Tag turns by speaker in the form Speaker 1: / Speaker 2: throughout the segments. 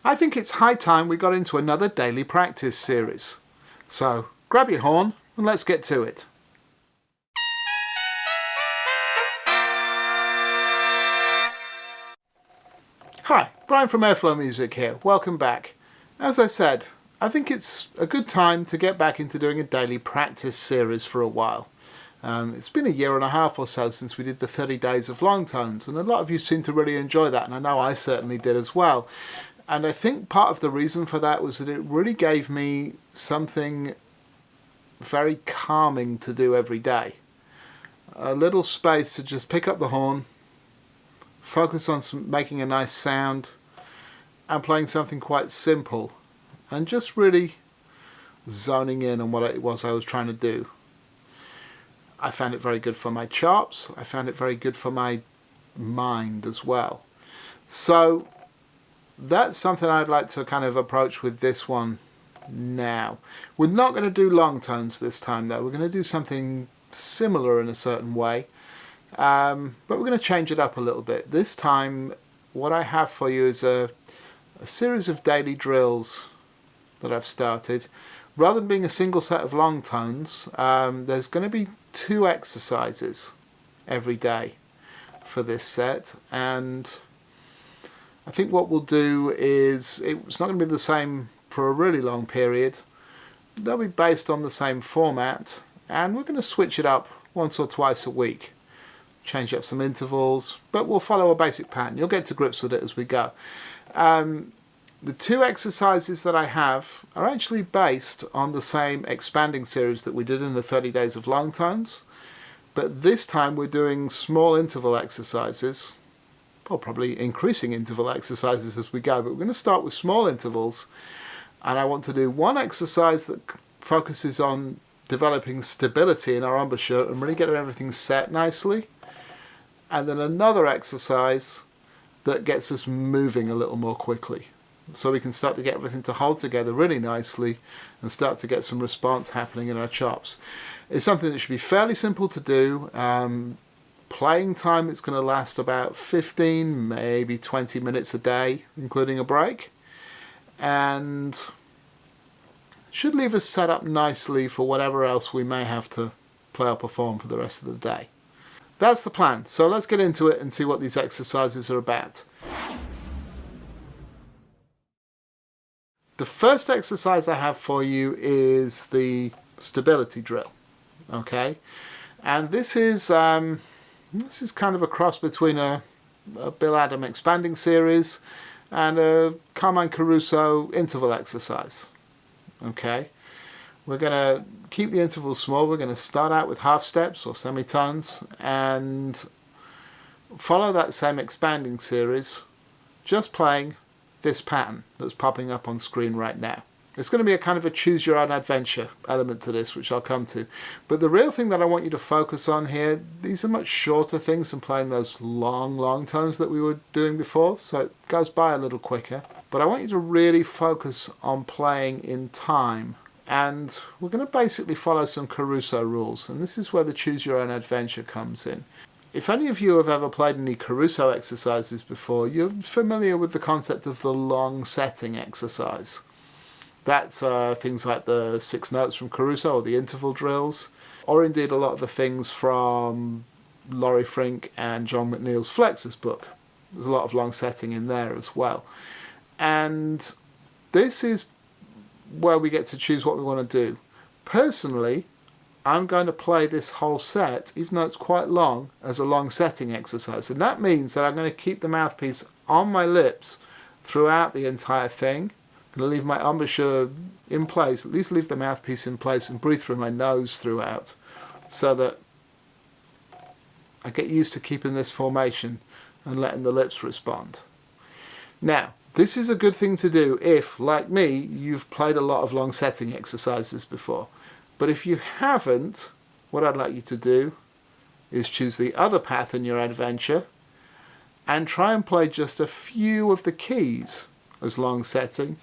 Speaker 1: I think it's high time we got into another daily practice series. So grab your horn and let's get to it. Hi, Brian from Airflow Music here. Welcome back. As I said, I think it's a good time to get back into doing a daily practice series for a while. It's been a year and a half or so since we did the 30 days of long tones, and a lot of you seem to really enjoy that, and I know I certainly did as well. And I think part of the reason for that was that it really gave me something very calming to do every day. A little space to just pick up the horn, focus on making a nice sound, and playing something quite simple, and just really zoning in on what it was I was trying to do. I found it very good for my chops. I found it very good for my mind as well. So that's something I'd like to kind of approach with this one now. We're not going to do long tones this time though. We're going to do something similar in a certain way, but we're going to change it up a little bit. This time what I have for you is a series of daily drills that I've started. Rather than being a single set of long tones, there's going to be 2 exercises every day for this set, and I think what we'll do is, it's not going to be the same for a really long period. They'll be based on the same format, and we're going to switch it up once or twice a week. Change up some intervals, but we'll follow a basic pattern. You'll get to grips with it as we go. The 2 exercises that I have are actually based on the same expanding series that we did in the 30 days of long tones, but this time we're doing small interval exercises, or probably increasing interval exercises as we go, but we're going to start with small intervals, and I want to do one exercise that focuses on developing stability in our embouchure and really getting everything set nicely, and then another exercise that gets us moving a little more quickly, so we can start to get everything to hold together really nicely and start to get some response happening in our chops. It's something that should be fairly simple to do. Playing time, it's going to last about 15, maybe 20 minutes a day, including a break, and should leave us set up nicely for whatever else we may have to play or perform for the rest of the day. That's the plan, so let's get into it and see what these exercises are about. The first exercise I have for you is the stability drill, okay? And this is kind of a cross between a Bill Adam expanding series and a Carmine Caruso interval exercise, okay? We're going to keep the intervals small. We're going to start out with half steps or semitones and follow that same expanding series, just playing this pattern that's popping up on screen right now. It's going to be a kind of a choose your own adventure element to this, which I'll come to. But the real thing that I want you to focus on here, these are much shorter things than playing those long tones that we were doing before, so it goes by a little quicker. But I want you to really focus on playing in time. And we're going to basically follow some Caruso rules, and this is where the choose your own adventure comes in. If any of you have ever played any Caruso exercises before, you're familiar with the concept of the long setting exercise. That's things like the 6 notes from Caruso or the interval drills, or indeed a lot of the things from Laurie Frink and John McNeil's Flexus book. There's a lot of long setting in there as well. And this is where we get to choose what we want to do. Personally, I'm going to play this whole set, even though it's quite long, as a long setting exercise. And that means that I'm going to keep the mouthpiece on my lips throughout the entire thing. I'm going to leave my embouchure in place, at least leave the mouthpiece in place, and breathe through my nose throughout, so that I get used to keeping this formation and letting the lips respond. Now, this is a good thing to do if, like me, you've played a lot of long setting exercises before. But if you haven't, what I'd like you to do is choose the other path in your adventure and try and play just a few of the keys as long setting,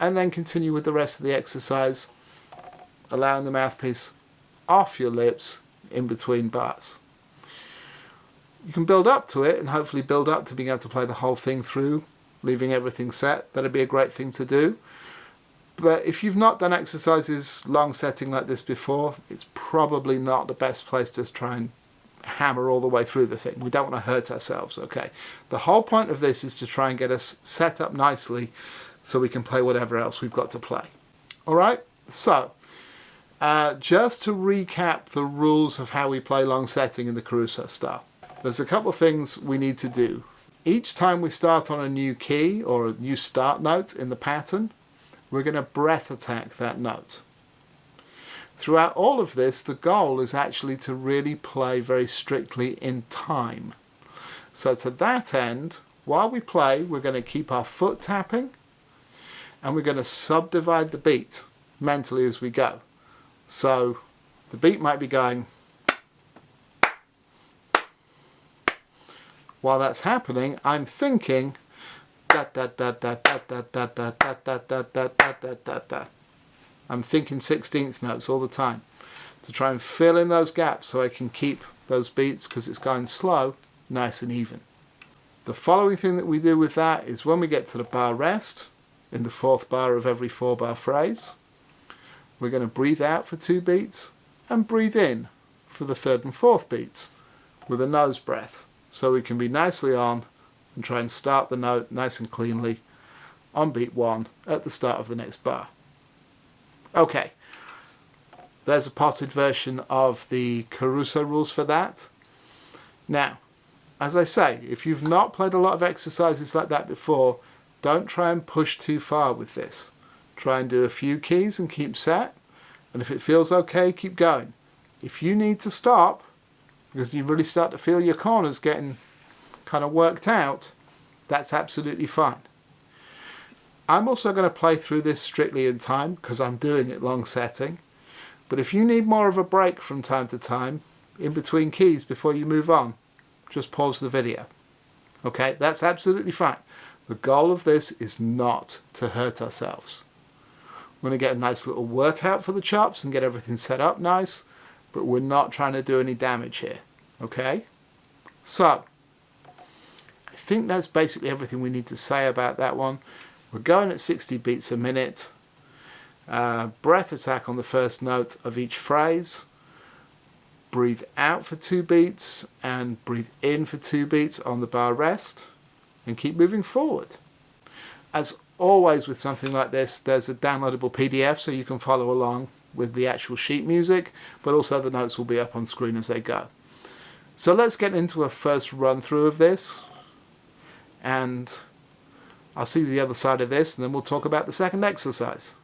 Speaker 1: and then continue with the rest of the exercise, allowing the mouthpiece off your lips in between bars. You can build up to it and hopefully build up to being able to play the whole thing through leaving everything set. That'd be a great thing to do. But if you've not done exercises long setting like this before, it's probably not the best place to try and hammer all the way through the thing. We don't want to hurt ourselves, okay? The whole point of this is to try and get us set up nicely so we can play whatever else we've got to play. All right? So, just to recap the rules of how we play long setting in the Caruso style. There's a couple of things we need to do. Each time we start on a new key or a new start note in the pattern, we're going to breath attack that note. Throughout all of this, the goal is actually to really play very strictly in time. So to that end, while we play, we're going to keep our foot tapping and we're going to subdivide the beat mentally as we go. So the beat might be going. While that's happening, I'm thinking da da da da da da da da da da da da da da da. I'm thinking 16th notes all the time to try and fill in those gaps so I can keep those beats, because it's going slow, nice and even. The following thing that we do with that is when we get to the bar rest, in the 4th bar of every 4-bar phrase, we're going to breathe out for 2 beats and breathe in for the 3rd and 4th beats with a nose breath, so we can be nicely on and try and start the note nice and cleanly on beat 1 at the start of the next bar. Okay, there's a potted version of the Caruso rules for that. Now, as I say, if you've not played a lot of exercises like that before, don't try and push too far with this. Try and do a few keys and keep set, and if it feels okay, keep going. If you need to stop, because you really start to feel your corners getting kind of worked out, that's absolutely fine. I'm also going to play through this strictly in time because I'm doing it long setting. But if you need more of a break from time to time, in between keys before you move on, just pause the video. Okay, that's absolutely fine. The goal of this is not to hurt ourselves. We're going to get a nice little workout for the chops and get everything set up nice, but we're not trying to do any damage here. Okay? So, I think that's basically everything we need to say about that one. We're going at 60 beats a minute. Breath attack on the first note of each phrase. Breathe out for 2 beats and breathe in for 2 beats on the bar rest. And keep moving forward. As always with something like this, there's a downloadable PDF so you can follow along with the actual sheet music, but also the notes will be up on screen as they go. So let's get into a first run through of this. And I'll see the other side of this, and then we'll talk about the second exercise.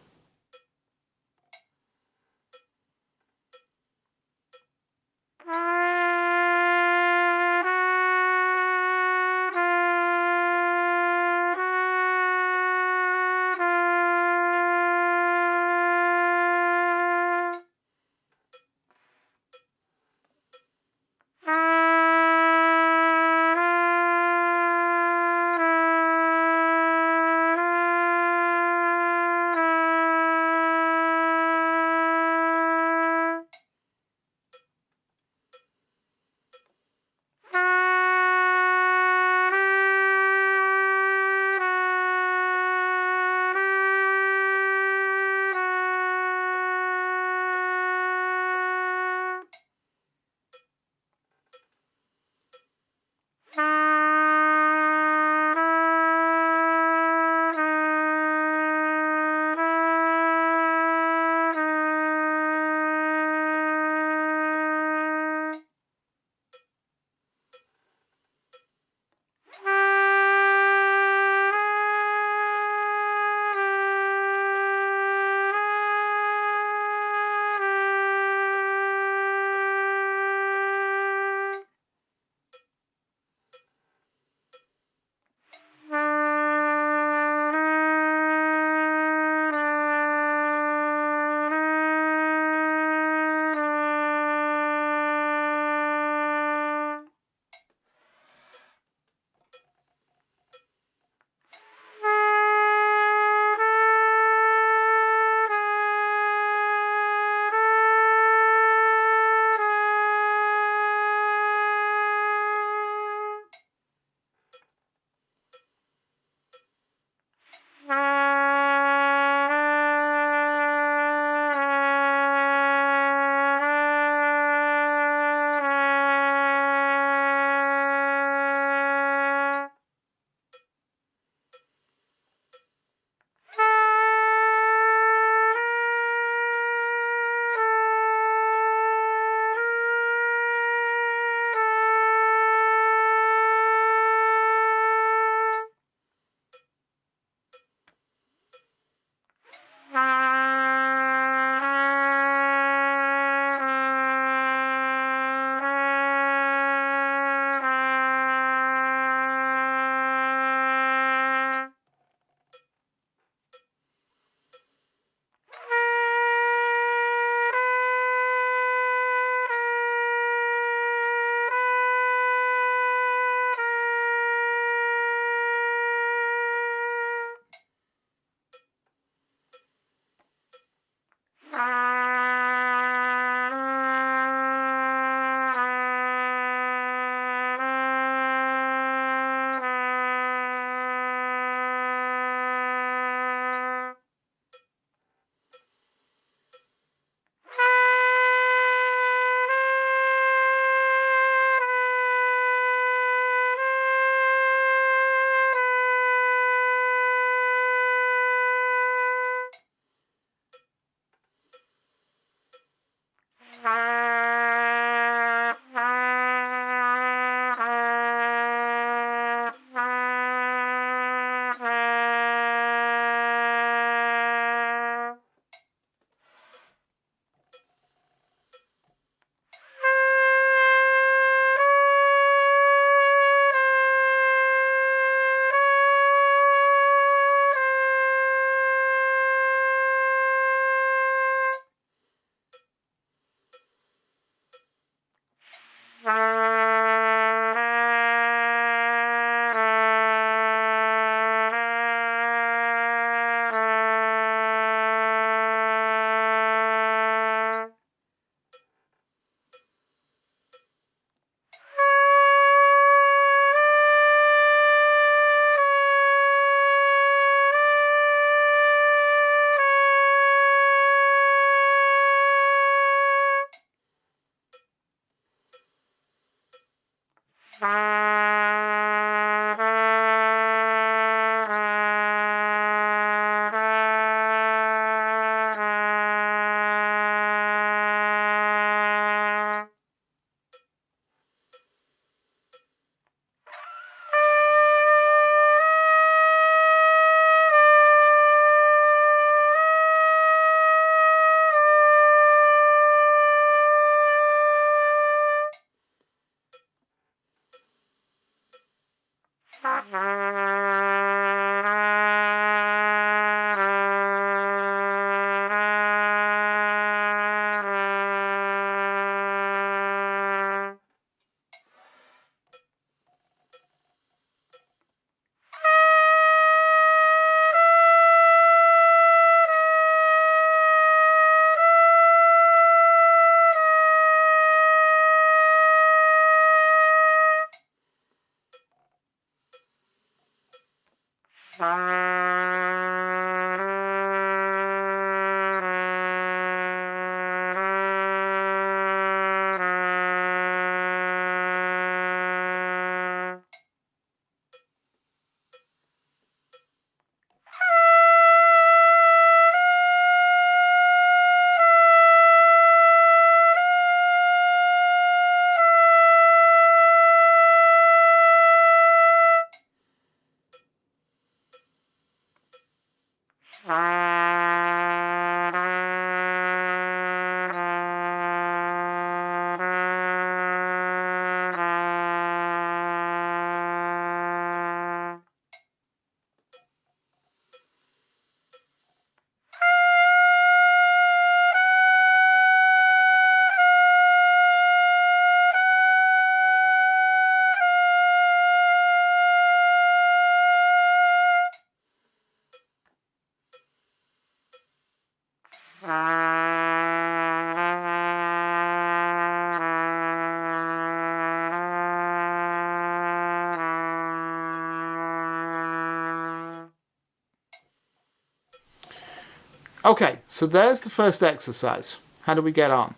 Speaker 1: Okay, so there's the first exercise. How do we get on?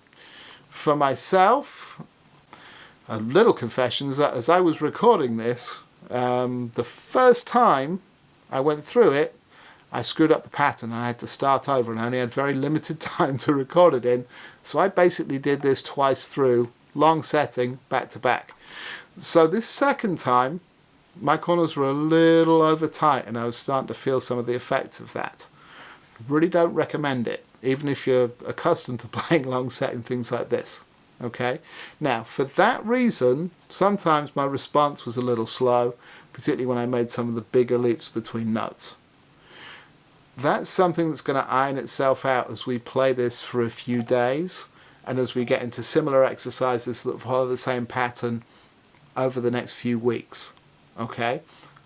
Speaker 1: For myself, a little confession is that as I was recording this, the first time I went through it, I screwed up the pattern and I had to start over, and I only had very limited time to record it in. So I basically did this twice through, long setting, back to back. So this second time, my corners were a little over tight and I was starting to feel some of the effects of that. Really don't recommend it, even if you're accustomed to playing long setting things like this. Okay, now for that reason, sometimes my response was a little slow, particularly when I made some of the bigger leaps between notes. That's something that's going to iron itself out as we play this for a few days and as we get into similar exercises that follow the same pattern over the next few weeks. Okay,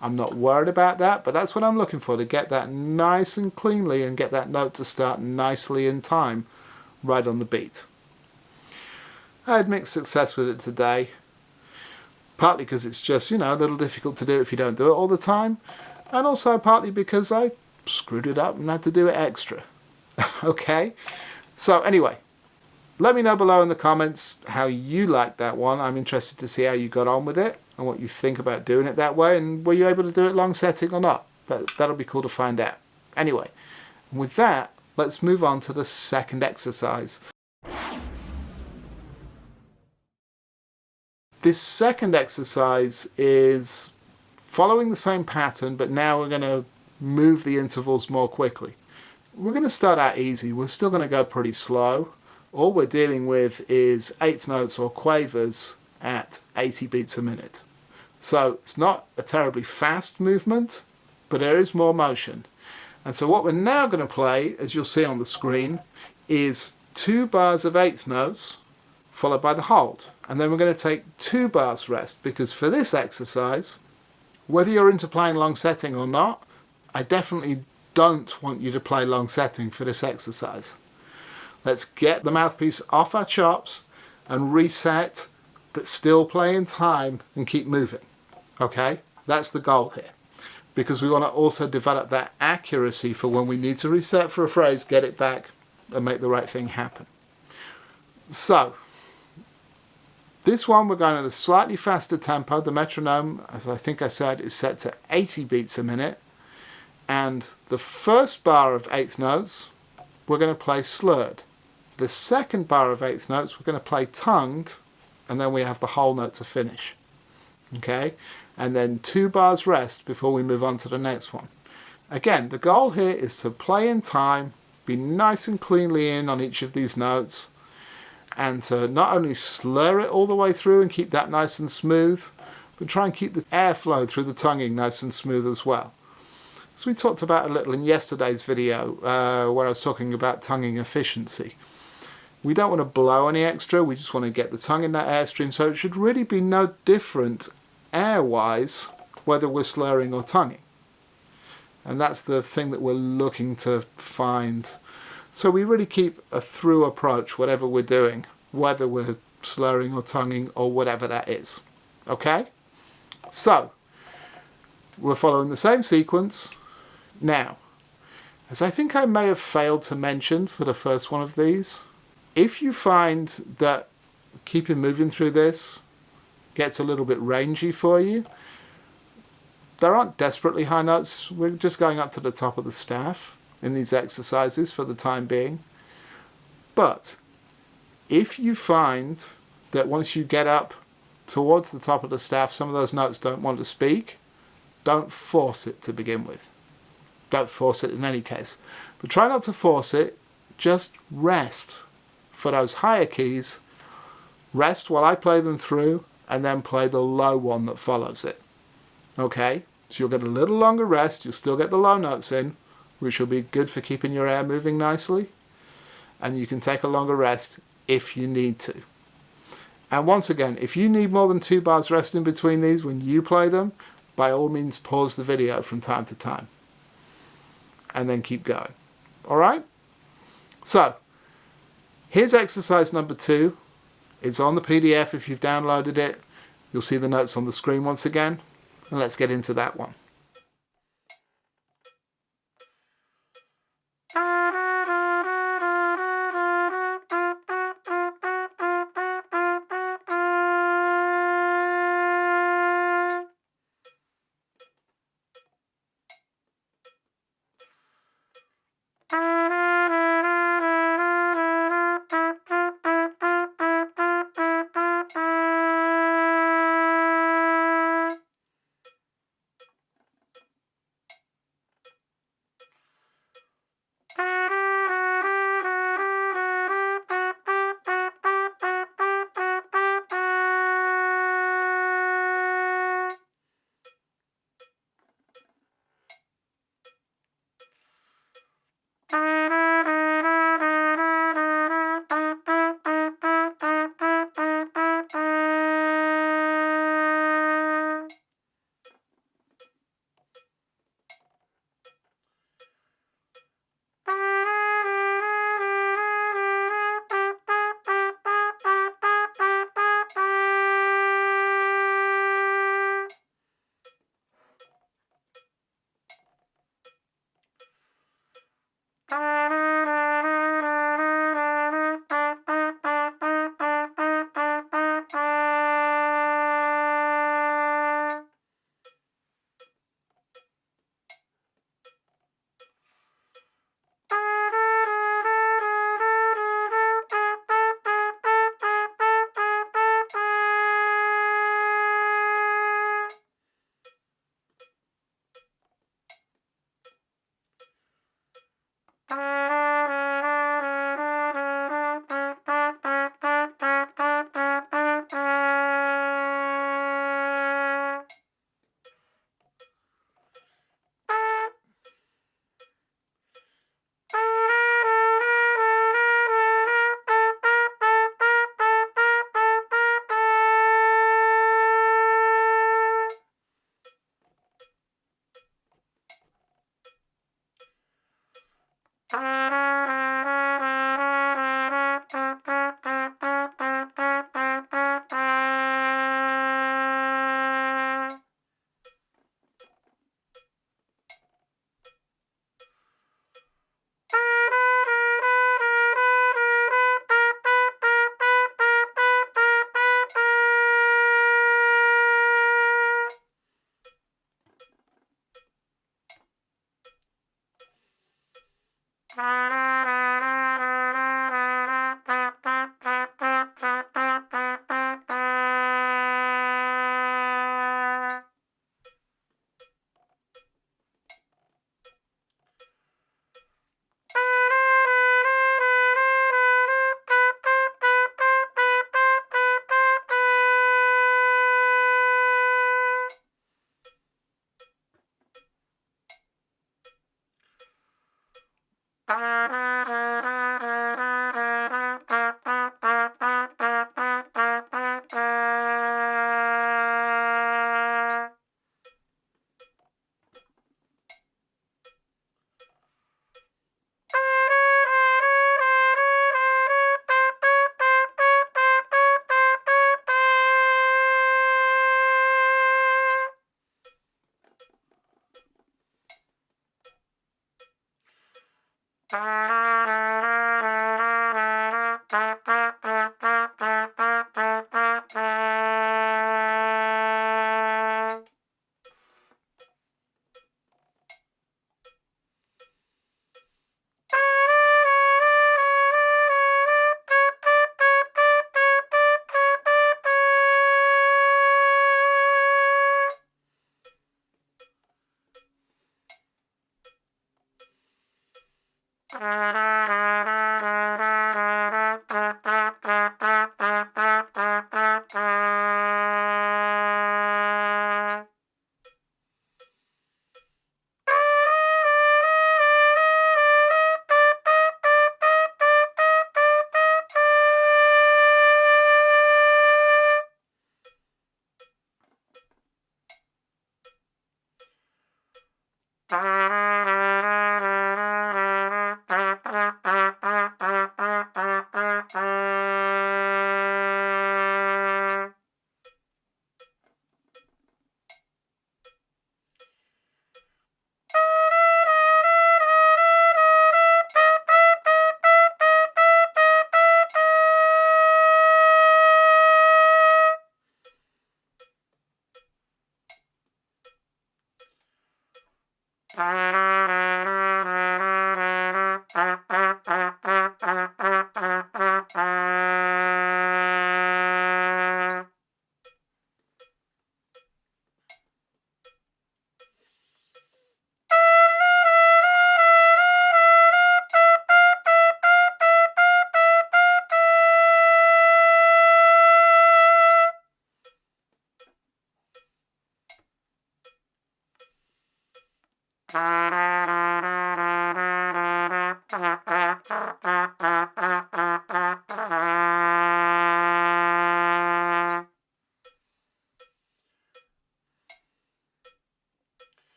Speaker 1: I'm not worried about that, but that's what I'm looking for, to get that nice and cleanly and get that note to start nicely in time right on the beat. I had mixed success with it today, partly because it's just, a little difficult to do if you don't do it all the time, and also partly because I screwed it up and had to do it extra. Okay, so anyway, let me know below in the comments how you liked that one. I'm interested to see how you got on with it and what you think about doing it that way, and were you able to do it long setting or not. That'll be cool to find out. Anyway, with that, let's move on to the second exercise. This second exercise is following the same pattern, but now we're going to move the intervals more quickly. We're going to start out easy. We're still going to go pretty slow. All we're dealing with is eighth notes or quavers at 80 beats a minute. So it's not a terribly fast movement, but there is more motion. And so what we're now going to play, as you'll see on the screen, is 2 bars of eighth notes followed by the hold. And then we're going to take 2 bars rest, because for this exercise, whether you're into playing long setting or not, I definitely don't want you to play long setting for this exercise. Let's get the mouthpiece off our chops and reset, but still play in time and keep moving. Okay, that's the goal here, because we want to also develop that accuracy for when we need to reset for a phrase, get it back and make the right thing happen. So this one we're going at a slightly faster tempo. The metronome, as I think I said, is set to 80 beats a minute, and the first bar of eighth notes we're going to play slurred. The second bar of eighth notes we're going to play tongued, and then we have the whole note to finish. Okay, and then 2 bars rest before we move on to the next one. Again, the goal here is to play in time, be nice and cleanly in on each of these notes, and to not only slur it all the way through and keep that nice and smooth, but try and keep the airflow through the tonguing nice and smooth as well. So we talked about a little in yesterday's video where I was talking about tonguing efficiency. We don't want to blow any extra, we just want to get the tongue in that airstream, so it should really be no different air-wise whether we're slurring or tonguing. And that's the thing that we're looking to find. So we really keep a through approach whatever we're doing, whether we're slurring or tonguing or whatever that is. Okay? So, we're following the same sequence. Now, as I think I may have failed to mention for the first one of these, if you find that keeping moving through this gets a little bit rangy for you, there aren't desperately high notes. We're just going up to the top of the staff in these exercises for the time being. But if you find that once you get up towards the top of the staff, some of those notes don't want to speak, don't force it to begin with. Don't force it in any case. But try not to force it. Just rest. For those higher keys, rest while I play them through, and then play the low one that follows it. Okay? So you'll get a little longer rest. You'll still get the low notes in, which will be good for keeping your air moving nicely. And you can take a longer rest if you need to. And once again, if you need more than 2 bars rest in between these when you play them, by all means pause the video from time to time. And then keep going. Alright? So, here's exercise number 2. It's on the PDF if you've downloaded it. You'll see the notes on the screen once again. And let's get into that one.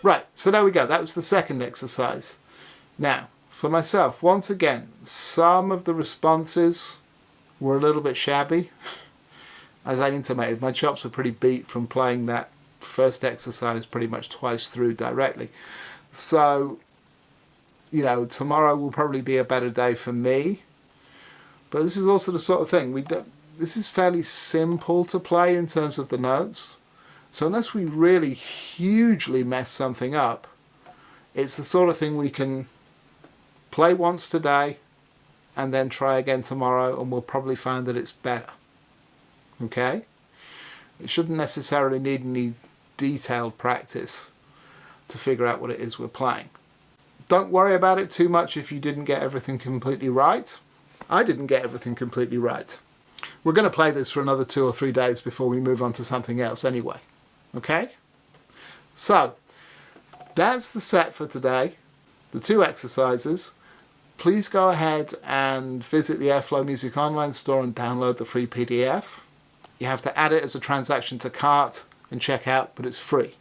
Speaker 1: Right, so there we go. That was the second exercise. Now, for myself, once again, some of the responses were a little bit shabby. As I intimated, my chops were pretty beat from playing that first exercise pretty much twice through directly. So, you know, tomorrow will probably be a better day for me. But this is also the sort of thing, this is fairly simple to play in terms of the notes. So unless we really hugely mess something up, it's the sort of thing we can play once today and then try again tomorrow, and we'll probably find that it's better. Okay? It shouldn't necessarily need any detailed practice to figure out what it is we're playing. Don't worry about it too much if you didn't get everything completely right. I didn't get everything completely right. We're going to play this for another 2 or 3 days before we move on to something else anyway. Okay? So, that's the set for today. The 2 exercises. Please go ahead and visit the Airflow Music Online store and download the free PDF. You have to add it as a transaction to cart and check out, but it's free.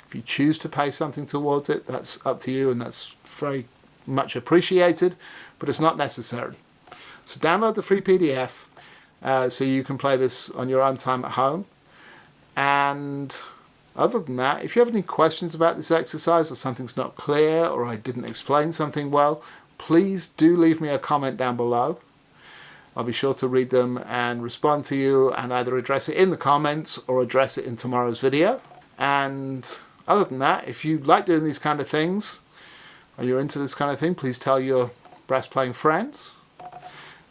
Speaker 1: If you choose to pay something towards it, that's up to you, and that's very much appreciated, but it's not necessary. So download the free PDF so you can play this on your own time at home. And other than that, if you have any questions about this exercise, or something's not clear, or I didn't explain something well, please do leave me a comment down below. I'll be sure to read them and respond to you, and either address it in the comments or address it in tomorrow's video. And other than that, if you like doing these kind of things, or you're into this kind of thing, please tell your brass playing friends.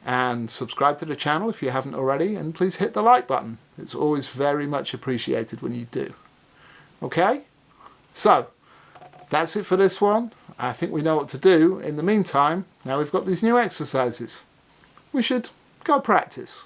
Speaker 1: And subscribe to the channel if you haven't already, and please hit the like button. It's always very much appreciated when you do. Okay? So, that's it for this one. I think we know what to do. In the meantime, now we've got these new exercises. We should go practice.